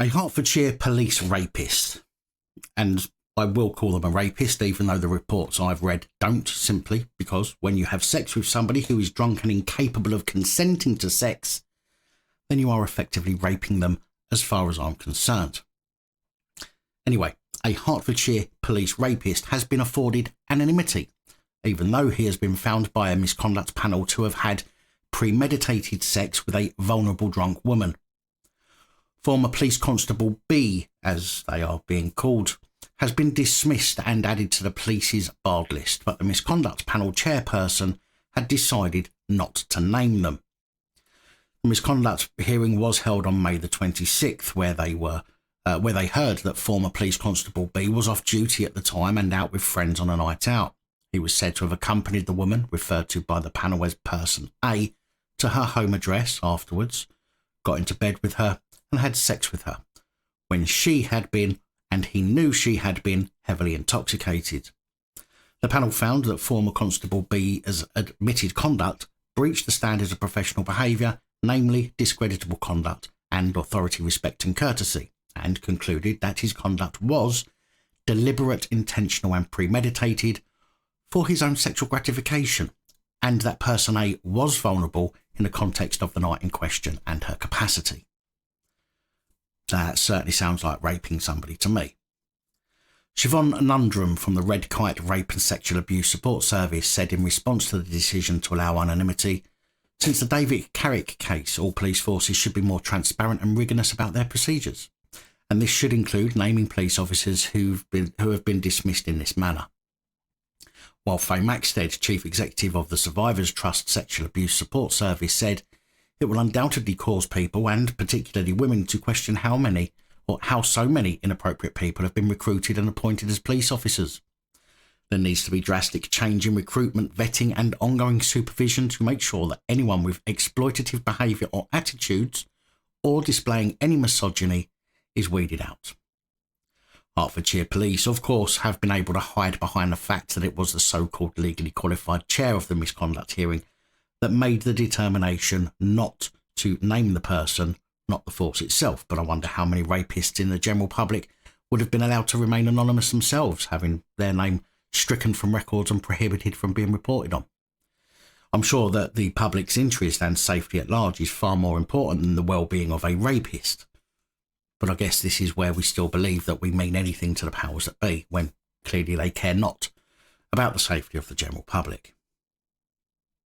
A Hertfordshire Police rapist, and I will call them a rapist even though the reports I've read don't, simply because when you have sex with somebody who is drunk and incapable of consenting to sex, then you are effectively raping them as far as I'm concerned. Anyway, a Hertfordshire Police rapist has been afforded anonymity, even though he has been found by a misconduct panel to have had premeditated sex with a vulnerable drunk woman. Former Police Constable B, as they are being called, has been dismissed and added to the police's barred list, but the misconduct panel chairperson had decided not to name them. The misconduct hearing was held on May the 26th, where they heard that former Police Constable B was off duty at the time and out with friends on a night out. He was said to have accompanied the woman, referred to by the panel as Person A, to her home address afterwards, got into bed with her and had sex with her, when she had been, and he knew she had been, heavily intoxicated. The panel found that former Constable B's admitted conduct breached the standards of professional behaviour, namely discreditable conduct and authority respect and courtesy, and concluded that his conduct was deliberate, intentional and premeditated for his own sexual gratification, and that Person A was vulnerable in the context of the night in question and her capacity. That certainly sounds like raping somebody to me. Siobhan Nundrum from the Red Kite Rape and Sexual Abuse Support Service said in response to the decision to allow anonymity, since the David Carrick case, all police forces should be more transparent and rigorous about their procedures, and this should include naming police officers who have been dismissed in this manner. While Faye Maxted, Chief Executive of the Survivors Trust Sexual Abuse Support Service, said it will undoubtedly cause people, and particularly women, to question how so many inappropriate people have been recruited and appointed as police officers. There needs to be drastic change in recruitment, vetting and ongoing supervision to make sure that anyone with exploitative behaviour or attitudes or displaying any misogyny is weeded out. Hertfordshire Police, of course, have been able to hide behind the fact that it was the so-called legally qualified chair of the misconduct hearing that made the determination not to name the person, not the force itself. But I wonder how many rapists in the general public would have been allowed to remain anonymous themselves, having their name stricken from records and prohibited from being reported on. I'm sure that the public's interest and safety at large is far more important than the well-being of a rapist. But I guess this is where we still believe that we mean anything to the powers that be, when clearly they care not about the safety of the general public.